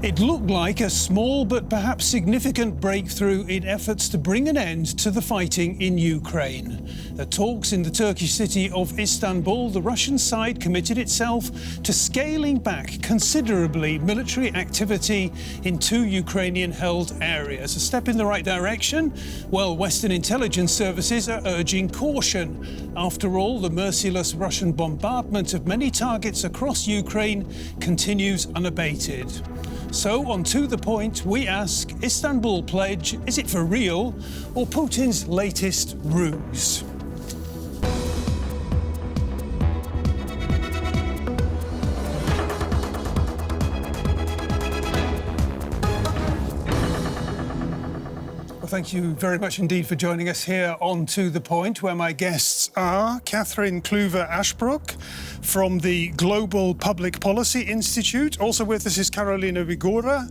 It looked like a small but perhaps significant breakthrough in efforts to bring an end to the fighting in Ukraine. At talks in the Turkish city of Istanbul, the Russian side committed itself to scaling back considerably military activity in two Ukrainian-held areas. A step in the right direction? Well, Western intelligence services are urging caution. After all, the merciless Russian bombardment of many targets across Ukraine continues unabated. So, on To The Point, we ask, Istanbul pledge, is it for real, or Putin's latest ruse? Thank you very much indeed for joining us here on To The Point, where my guests are Cathryn Clüver Ashbrook from the Global Public Policy Institute. Also with us is Karolina Wigura,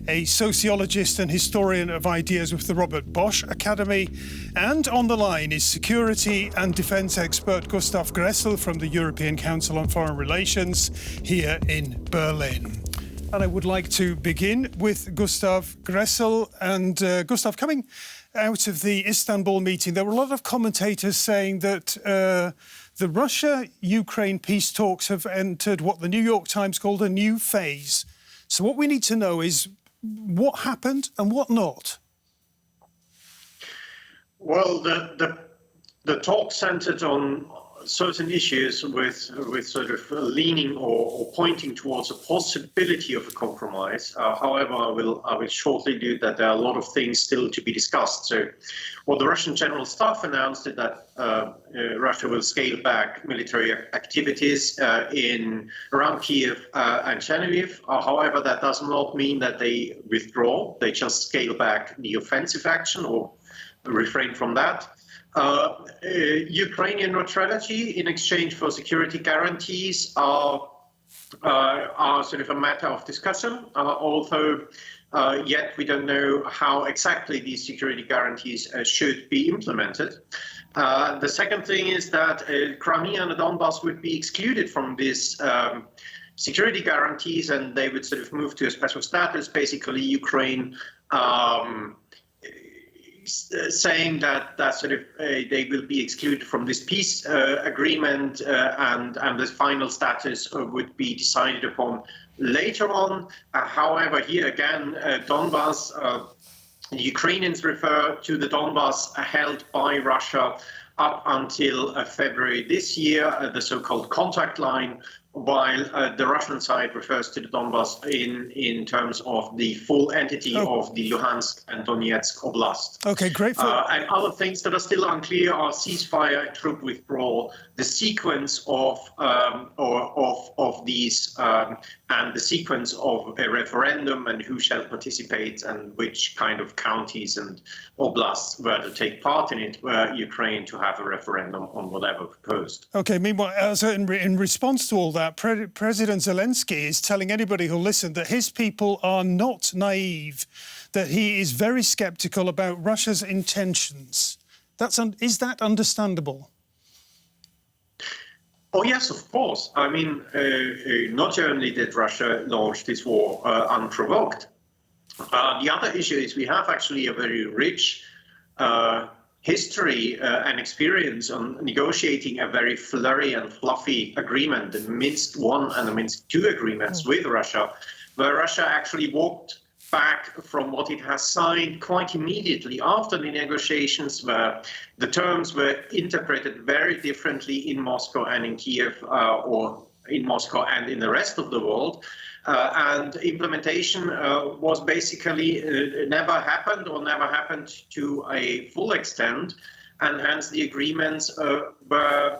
a sociologist and historian of ideas with the Bosch Academy. And on the line is security and defence expert Gustav Gressel from the European Council on Foreign Relations here in Berlin. And I would like to begin with Gustav Gressel. And Gustav, coming out of the Istanbul meeting, there were a lot of commentators saying that the Russia-Ukraine peace talks have entered what the New York Times called a new phase. So what we need to know is what happened and what not. Well, the talk centered on certain issues with sort of leaning or pointing towards a possibility of a compromise. However, I will shortly do that there are a lot of things still to be discussed. So what the Russian General Staff announced is that Russia will scale back military activities around Kiev and Chernihiv. However, that does not mean that they withdraw. They just scale back the offensive action or refrain from that. Ukrainian neutrality in exchange for security guarantees are sort of a matter of discussion, although yet we don't know how exactly these security guarantees should be implemented. The second thing is that Crimea and the Donbass would be excluded from this security guarantees, and they would sort of move to a special status. Basically, Ukraine saying that sort of they will be excluded from this peace agreement, and the final status would be decided upon later on. However, here again, Donbass, the Ukrainians refer to the Donbass held by Russia up until February this year, the so-called contact line, while the Russian side refers to the Donbass in terms of the full entity of the Luhansk and Donetsk Oblast. Okay, great. And other things that are still unclear are ceasefire, troop withdrawal, the sequence of these, and the sequence of a referendum and who shall participate and which kind of counties and oblasts were to take part in it, were Ukraine to have a referendum on whatever proposed. Okay, meanwhile, so in response to all that, President Zelensky is telling anybody who'll listen that his people are not naive, that he is very sceptical about Russia's intentions. Is that understandable? Oh, yes, of course. I mean, not only did Russia launch this war unprovoked, the other issue is we have actually a very rich history and experience on negotiating a very flurry and fluffy agreement, the Minsk I and the Minsk II agreements with Russia, where Russia actually walked back from what it has signed quite immediately after the negotiations, where the terms were interpreted very differently in Moscow and in Kiev, or in Moscow and in the rest of the world. And implementation was basically never happened to a full extent, and hence the agreements were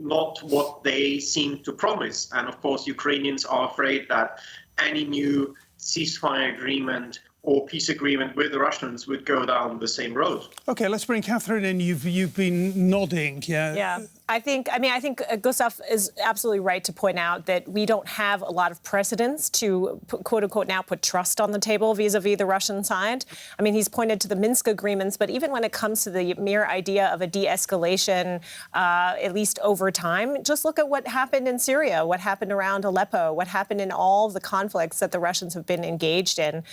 not what they seemed to promise. And of course, Ukrainians are afraid that any new ceasefire agreement or peace agreement with the Russians would go down the same road. Okay, let's bring Cathryn in. You've been nodding, yeah. I think Gustav is absolutely right to point out that we don't have a lot of precedents to, quote unquote, now put trust on the table vis-a-vis the Russian side. I mean, he's pointed to the Minsk agreements, but even when it comes to the mere idea of a de-escalation, at least over time, just look at what happened in Syria, what happened around Aleppo, what happened in all of the conflicts that the Russians have been engaged in.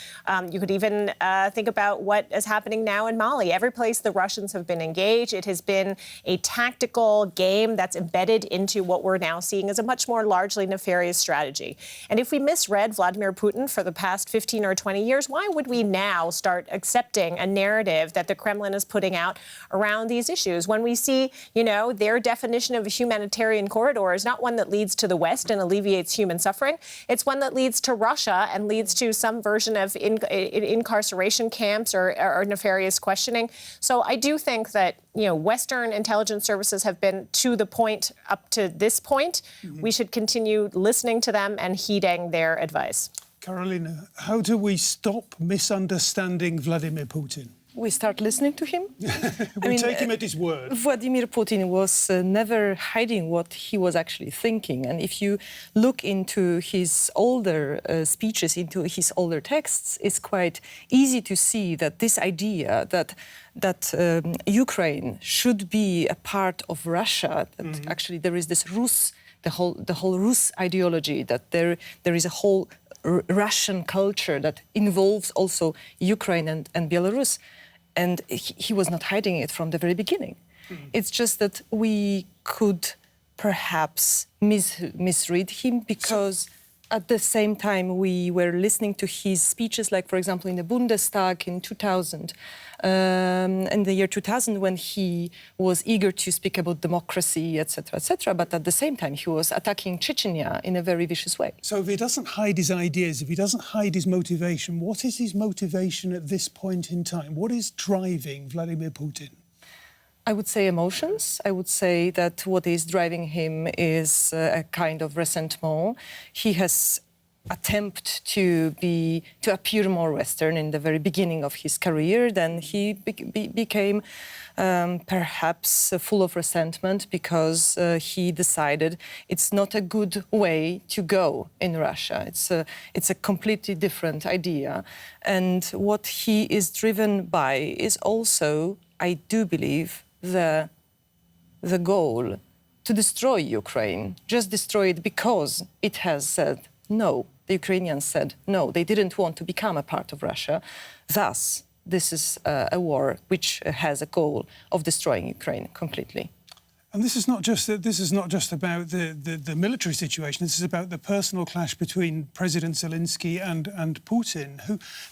You could even think about what is happening now in Mali. Every place the Russians have been engaged, it has been a tactical game that's embedded into what we're now seeing as a much more largely nefarious strategy. And if we misread Vladimir Putin for the past 15 or 20 years, why would we now start accepting a narrative that the Kremlin is putting out around these issues when we see, their definition of a humanitarian corridor is not one that leads to the West and alleviates human suffering. It's one that leads to Russia and leads to some version of incarceration camps or nefarious questioning. So I do think that, Western intelligence services have been to the point up to this point. Mm-hmm. We should continue listening to them and heeding their advice. Karolina, how do we stop misunderstanding Vladimir Putin? We start listening to him. We take him at his word. Vladimir Putin was never hiding what he was actually thinking. And if you look into his older speeches, into his older texts, it's quite easy to see that this idea that Ukraine should be a part of Russia, that actually there is this Ruse, the whole Ruse ideology, that there is a whole Russian culture that involves also Ukraine and Belarus. And he was not hiding it from the very beginning. Mm-hmm. It's just that we could perhaps misread him because at the same time we were listening to his speeches, like, for example, in the Bundestag in 2000, in the year 2000, when he was eager to speak about democracy, etc., but at the same time he was attacking Chechnya in a very vicious way. So if he doesn't hide his ideas, if he doesn't hide his motivation, what is his motivation at this point in time? What is driving Vladimir Putin? I would say emotions. I would say that what is driving him is a kind of resentment. He has attempted to appear more Western in the very beginning of his career. Then he became perhaps full of resentment because he decided it's not a good way to go in Russia. It's a completely different idea. And what he is driven by is also, I do believe, the goal to destroy Ukraine, just destroy it because it has said no. The Ukrainians said no, they didn't want to become a part of Russia. Thus, this is a war which has a goal of destroying Ukraine completely. And this is not just about the military situation. This is about the personal clash between President Zelensky and Putin.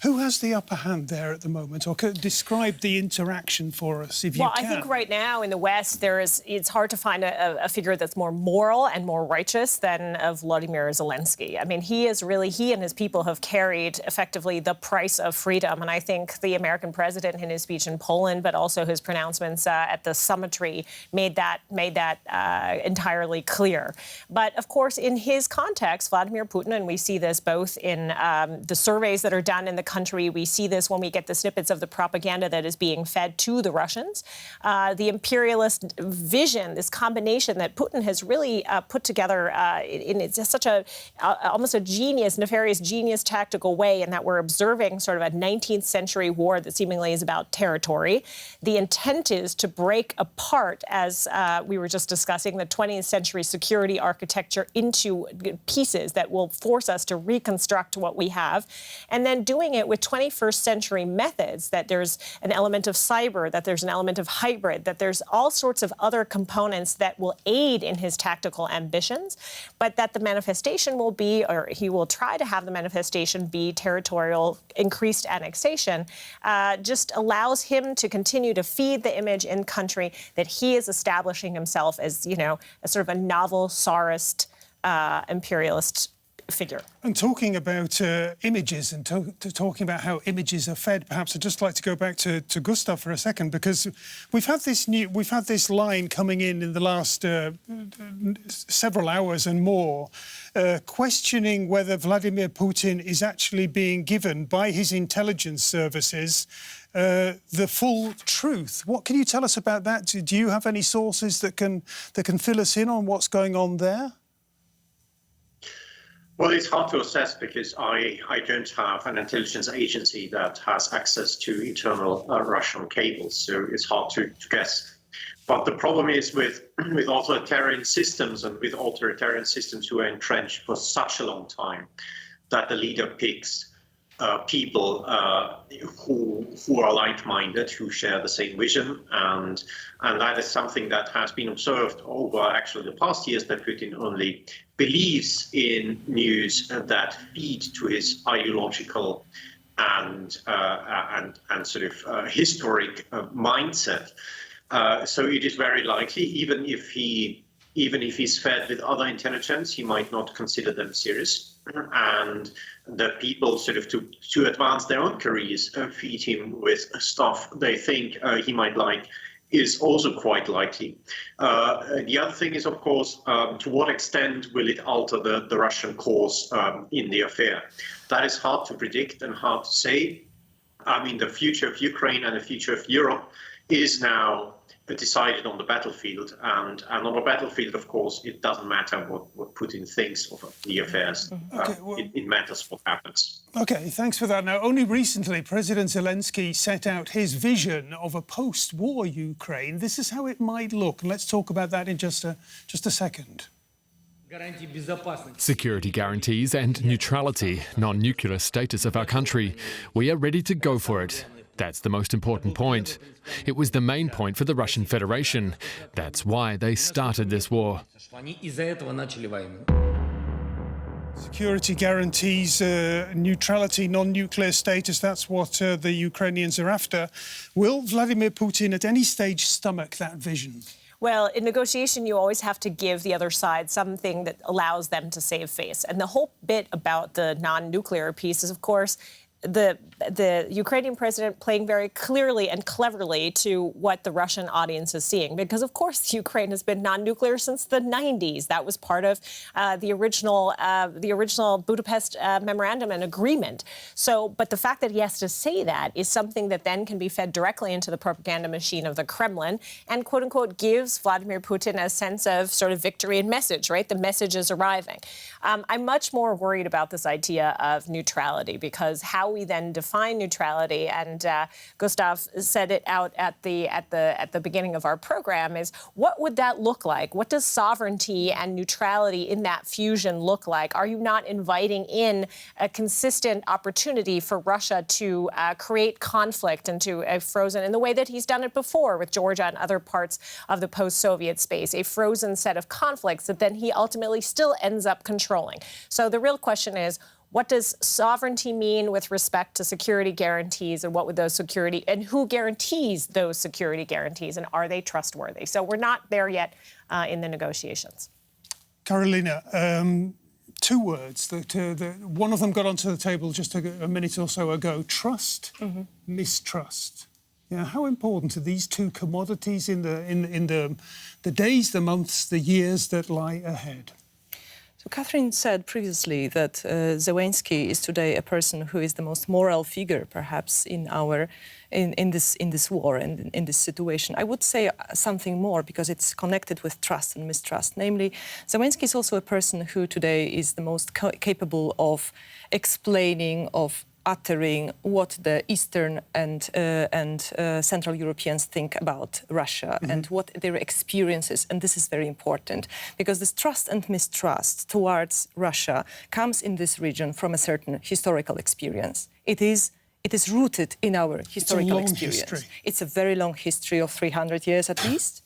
Who has the upper hand there at the moment? Or describe the interaction for us, if you can. Well, I think right now in the West, it's hard to find a figure that's more moral and more righteous than Vladimir Zelensky. I mean, he and his people have carried effectively the price of freedom. And I think the American president in his speech in Poland, but also his pronouncements at the summitry made that entirely clear. But of course, in his context, Vladimir Putin, and we see this both in the surveys that are done in the country, we see this when we get the snippets of the propaganda that is being fed to the Russians. The imperialist vision, this combination that Putin has really put together in such almost a nefarious genius tactical way, in that we're observing sort of a 19th century war that seemingly is about territory. The intent is to break apart, as we were just discussing, the 20th century security architecture into pieces that will force us to reconstruct what we have, and then doing it with 21st century methods, that there's an element of cyber, that there's an element of hybrid, that there's all sorts of other components that will aid in his tactical ambitions, but that the manifestation will be, or he will try to have the manifestation be, territorial increased annexation, just allows him to continue to feed the image in country that he is establishing himself as, a sort of a novel Tsarist imperialist figure. And talking about images and talking about how images are fed, perhaps I'd just like to go back to Gustav for a second, because we've had this line coming in the last several hours and more, questioning whether Vladimir Putin is actually being given by his intelligence services the full truth. What can you tell us about that? Do you have any sources that can fill us in on what's going on there? Well, it's hard to assess because I don't have an intelligence agency that has access to internal Russian cables, so it's hard to guess. But the problem is with authoritarian systems and with authoritarian systems who are entrenched for such a long time, that the leader picks people who are like-minded, who share the same vision, and that is something that has been observed over actually the past years, that Putin only believes in news that feed to his ideological and sort of historic mindset. So it is very likely, even if he's fed with other intelligence, he might not consider them serious. And the people sort of to advance their own careers feed him with stuff they think he might like, is also quite likely. The other thing is, of course, to what extent will it alter the Russian course in the affair? That is hard to predict and hard to say. I mean, the future of Ukraine and the future of Europe is now decided on the battlefield, and on the battlefield, of course, it doesn't matter what Putin thinks of the affairs. Okay, well, it matters what happens. Okay, thanks for that. Now, only recently, President Zelensky set out his vision of a post-war Ukraine. This is how it might look, and let's talk about that in just a second. Security guarantees and neutrality, non-nuclear status of our country. We are ready to go for it. That's the most important point. It was the main point for the Russian Federation. That's why they started this war. Security guarantees, neutrality, non-nuclear status, that's what the Ukrainians are after. Will Vladimir Putin at any stage stomach that vision? Well, in negotiation, you always have to give the other side something that allows them to save face. And the whole bit about the non-nuclear piece is, of course, the Ukrainian president playing very clearly and cleverly to what the Russian audience is seeing. Because, of course, Ukraine has been non-nuclear since the 90s. That was part of the original Budapest memorandum and agreement. So, but the fact that he has to say that is something that then can be fed directly into the propaganda machine of the Kremlin and, quote unquote, gives Vladimir Putin a sense of sort of victory and message, right? The message is arriving. I'm much more worried about this idea of neutrality, because how we then define neutrality, and Gustav said it out at the beginning of our program, is what would that look like? What does sovereignty and neutrality in that fusion look like? Are you not inviting in a consistent opportunity for Russia to create conflict into a frozen, in the way that he's done it before with Georgia and other parts of the post-Soviet space, a frozen set of conflicts that then he ultimately still ends up controlling? So the real question is, what does sovereignty mean with respect to security guarantees, and what would those security, and who guarantees those security guarantees, and are they trustworthy? So we're not there yet in the negotiations. Karolina, two words. One of them got onto the table just a minute or so ago. Trust, mistrust. Yeah, how important are these two commodities in the days, the months, the years that lie ahead? So Cathryn said previously that Zelensky is today a person who is the most moral figure, perhaps, in this war and in this situation. I would say something more, because it's connected with trust and mistrust. Namely, Zelensky is also a person who today is the most capable of explaining, of uttering what the Eastern and Central Europeans think about Russia and what their experiences. And this is very important, because this trust and mistrust towards Russia comes in this region from a certain historical experience. It is rooted in our historical experience. History. It's a very long history of 300 years at least.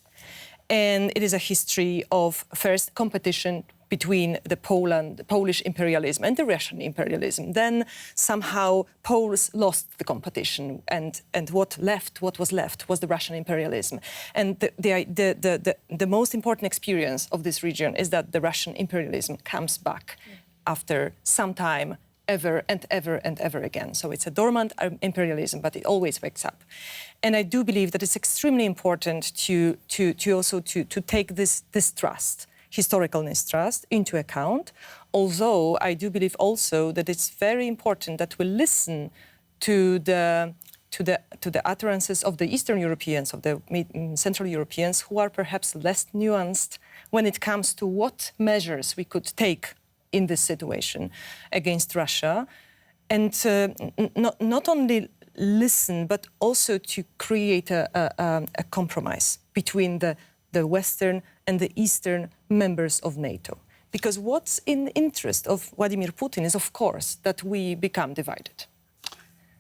And it is a history of first competition between the Polish imperialism and the Russian imperialism. Then somehow Poles lost the competition, and what was left was the Russian imperialism. And the most important experience of this region is that the Russian imperialism comes back after some time, ever and ever and ever again. So it's a dormant imperialism, but it always wakes up. And I do believe that it's extremely important to take this distrust, historical mistrust, into account. Although I do believe also that it's very important that we listen to the utterances of the Eastern Europeans, of the Central Europeans, who are perhaps less nuanced when it comes to what measures we could take in this situation against Russia, and not only listen, but also to create a compromise between the Western and the Eastern members of NATO. Because what's in the interest of Vladimir Putin is, of course, that we become divided.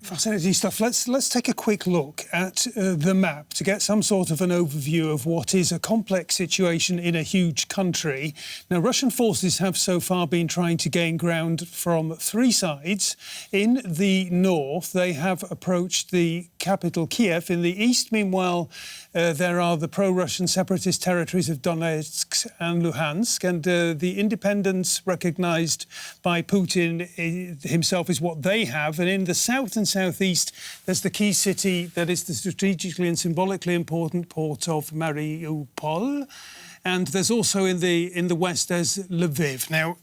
Fascinating stuff. Let's take a quick look at the map to get some sort of an overview of what is a complex situation in a huge country. Now, Russian forces have so far been trying to gain ground from three sides. In the north, they have approached the capital, Kiev. In the east, meanwhile, there are the pro-Russian separatist territories of Donetsk and Luhansk, and the independence recognised by Putin himself is what they have. And in the south and southeast, there's the key city that is the strategically and symbolically important port of Mariupol, and there's also in the west there's Lviv. Now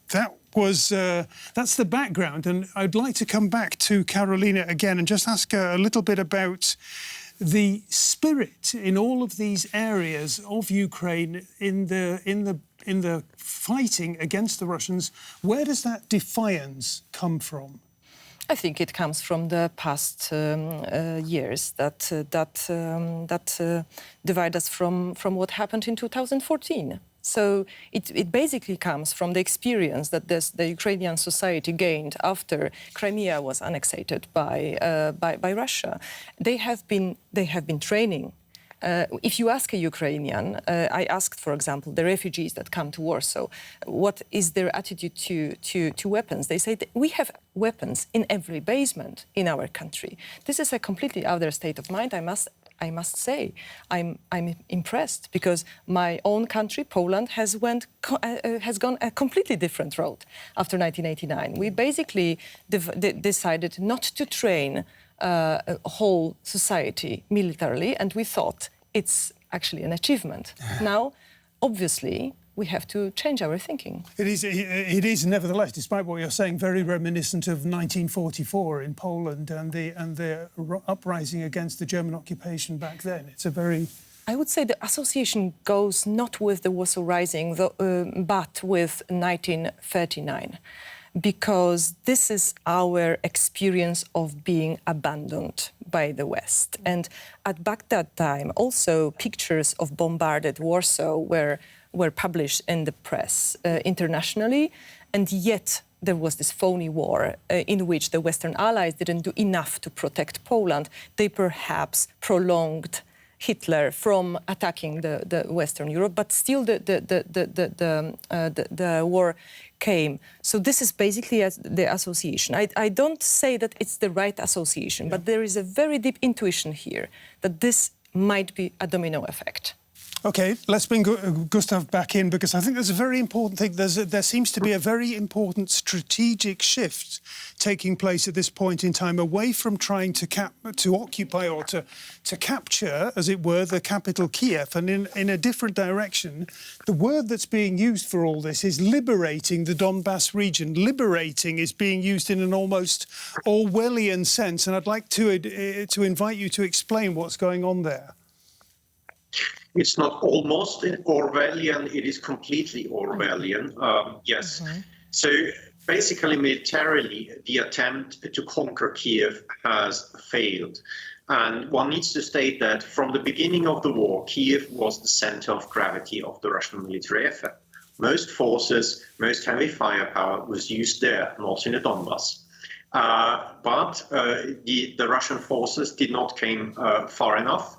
that's the background, and I'd like to come back to Karolina again and just ask her a little bit about the spirit in all of these areas of Ukraine in the fighting against the Russians. Where does that defiance come from? I think it comes from the past years that divide us from what happened in 2014. So it basically comes from the experience that the Ukrainian society gained after Crimea was annexated by Russia. They have been training. If you ask a Ukrainian, I asked, for example, the refugees that come to Warsaw, what is their attitude to weapons? They say that we have weapons in every basement in our country. This is a completely other state of mind, I must say. I'm impressed because my own country, Poland, has gone a completely different road after 1989. We basically decided not to train a whole society militarily, and we thought it's actually an achievement. Now, obviously, we have to change our thinking. It is nevertheless, despite what you're saying, very reminiscent of 1944 in Poland and the uprising against the German occupation back then. It's a very... I would say the association goes not with the Warsaw Rising, but with 1939. Because this is our experience of being abandoned by the West. And back that time, also pictures of bombarded Warsaw were published in the press internationally, and yet there was this phony war in which the Western allies didn't do enough to protect Poland. They perhaps prolonged Hitler from attacking the Western Europe, but still the war came. So this is basically the association. I don't say that it's the right association, but there is a very deep intuition here that this might be a domino effect. OK, let's bring Gustav back in, because I think there's a very important thing. There seems to be a very important strategic shift taking place at this point in time, away from trying to occupy or to capture, as it were, the capital Kiev, and in a different direction. The word that's being used for all this is liberating the Donbass region. Liberating is being used in an almost Orwellian sense, and I'd like to invite you to explain what's going on there. It's not almost Orwellian, it is completely Orwellian, yes. Mm-hmm. So basically, militarily, the attempt to conquer Kiev has failed. And one needs to state that from the beginning of the war, Kiev was the center of gravity of the Russian military effort. Most forces, most heavy firepower was used there, not in the Donbass. But the Russian forces did not come far enough.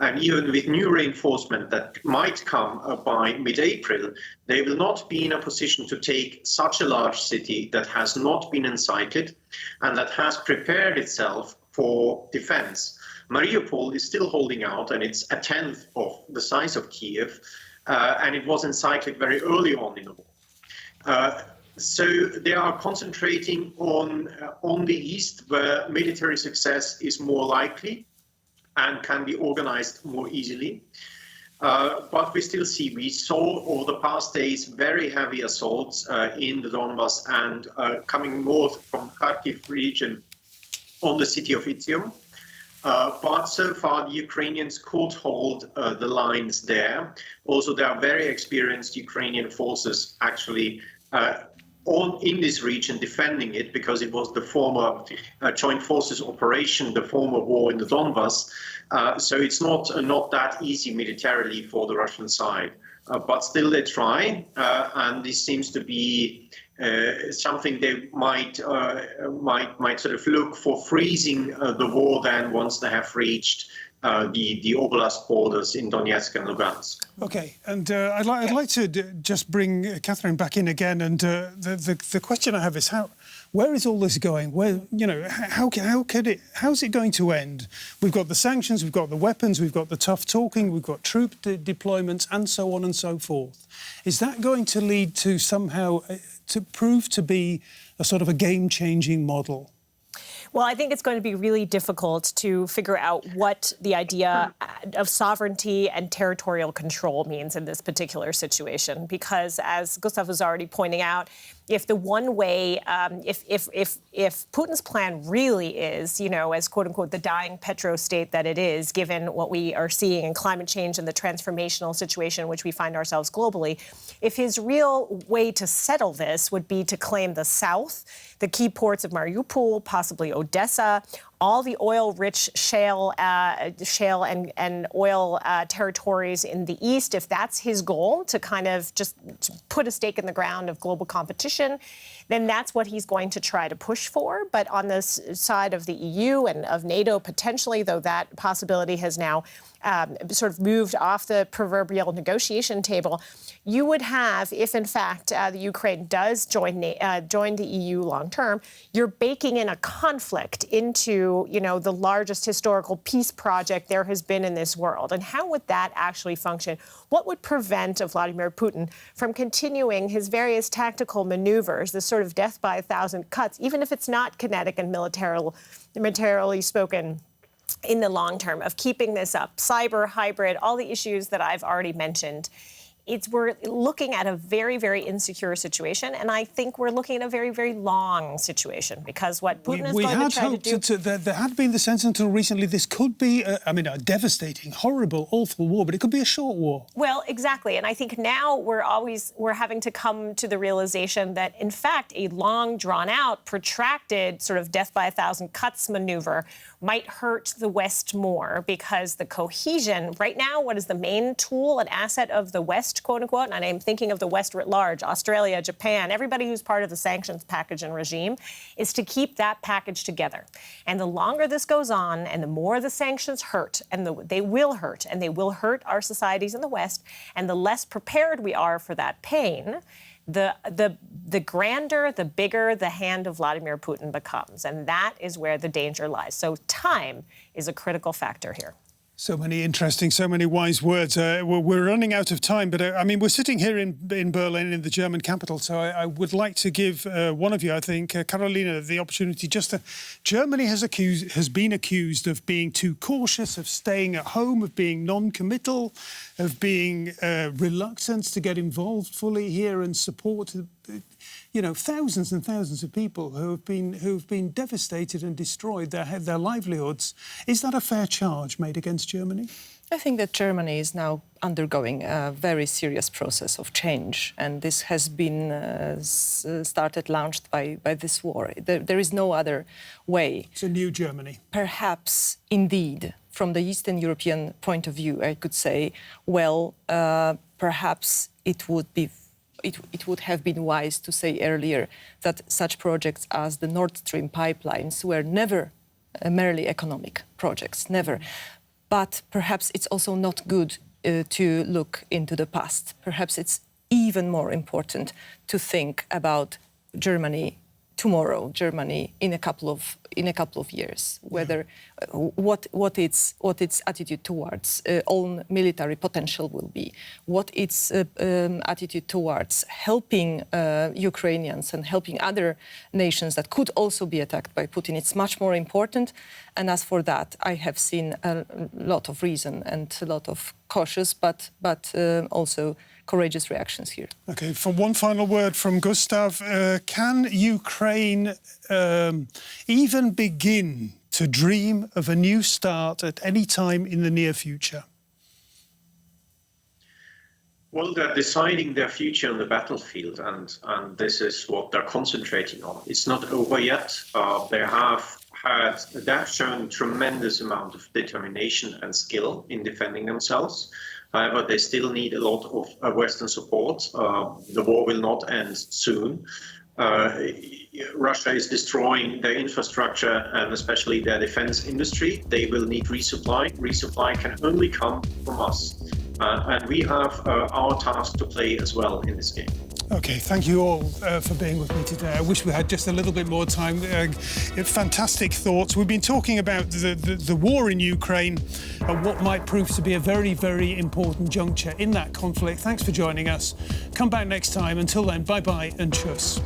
And even with new reinforcement that might come by mid-April, they will not be in a position to take such a large city that has not been encircled and that has prepared itself for defense. Mariupol is still holding out, and it's a tenth of the size of Kiev, and it was encircled very early on in the war. So they are concentrating on the east, where military success is more likely and can be organized more easily. But we saw over the past days very heavy assaults in the Donbas and coming north from Kharkiv region on the city of Izium. But so far, the Ukrainians could hold the lines there. Also, there are very experienced Ukrainian forces actually in this region defending it, because it was the former joint forces operation, the former war in the Donbas. So it's not that easy militarily for the Russian side. But still they try, and this seems to be something they might sort of look for freezing the war then once they have reached the oblast borders in Donetsk and Lugansk. Okay, and I'd like to just bring Cathryn back in again. And the question I have is where is all this going? Where, how's it going to end? We've got the sanctions, we've got the weapons, we've got the tough talking, we've got troop deployments, and so on and so forth. Is that going to lead to somehow to prove to be a sort of a game-changing model? Well, I think it's going to be really difficult to figure out what the idea of sovereignty and territorial control means in this particular situation, because as Gustav was already pointing out, if the one way, if Putin's plan really is, as quote unquote the dying petro state that it is, given what we are seeing in climate change and the transformational situation in which we find ourselves globally, if his real way to settle this would be to claim the south, the key ports of Mariupol, possibly Odessa, all the oil-rich shale and oil territories in the east, if that's his goal, to kind of just put a stake in the ground of global competition, then that's what he's going to try to push for. But on the side of the EU and of NATO, potentially, though that possibility has now sort of moved off the proverbial negotiation table, you would have, if in fact the Ukraine does join the EU long term, you're baking in a conflict into the largest historical peace project there has been in this world. And how would that actually function? What would prevent Vladimir Putin from continuing his various tactical maneuvers, this sort of death by 1,000 cuts, even if it's not kinetic and militarily spoken, in the long term, of keeping this up? Cyber, hybrid, all the issues that I've already mentioned. We're looking at a very, very insecure situation, and I think we're looking at a very, very long situation, because what Putin is going to try to do... There had been the sense until recently this could be, a devastating, horrible, awful war, but it could be a short war. Well, exactly, and I think now we're having to come to the realization that, in fact, a long, drawn-out, protracted sort of death by 1,000 cuts maneuver might hurt the West more, because the cohesion, right now, what is the main tool and asset of the West, quote unquote, and I'm thinking of the West writ large, Australia, Japan, everybody who's part of the sanctions package and regime, is to keep that package together. And the longer this goes on, and the more the sanctions hurt, and they will hurt our societies in the West, and the less prepared we are for that pain, the grander, the bigger the hand of Vladimir Putin becomes. And that is where the danger lies. So time is a critical factor here. So many interesting, so many wise words. We're running out of time, but we're sitting here in Berlin, in the German capital. So I would like to give one of you, I think, Karolina, the opportunity. Germany has been accused of being too cautious, of staying at home, of being non-committal, of being reluctant to get involved fully here and support. Thousands and thousands of people who have been devastated and destroyed their livelihoods. Is that a fair charge made against Germany? I think that Germany is now undergoing a very serious process of change, and this has been launched by this war. There is no other way. It's a new Germany. Perhaps, indeed, from the Eastern European point of view, I could say, perhaps it would have been wise to say earlier that such projects as the Nord Stream pipelines were never merely economic projects, never. But perhaps it's also not good to look into the past. Perhaps it's even more important to think about Germany tomorrow, Germany in a couple of in a couple of years, whether what its attitude towards own military potential will be, what its attitude towards helping Ukrainians and helping other nations that could also be attacked by Putin. It's much more important. And as for that, I have seen a lot of reason and a lot of cautious, but also courageous reactions here. Okay, for one final word from Gustav, can Ukraine even begin to dream of a new start at any time in the near future? Well, they're deciding their future on the battlefield, and this is what they're concentrating on. It's not over yet. They have shown tremendous amount of determination and skill in defending themselves. However, they still need a lot of Western support. The war will not end soon. Russia is destroying their infrastructure and especially their defense industry. They will need resupply. Resupply can only come from us. And we have our task to play as well in this game. Okay, thank you all for being with me today. I wish we had just a little bit more time. Fantastic thoughts. We've been talking about the war in Ukraine and what might prove to be a very, very important juncture in that conflict. Thanks for joining us. Come back next time. Until then, bye-bye and tschüss.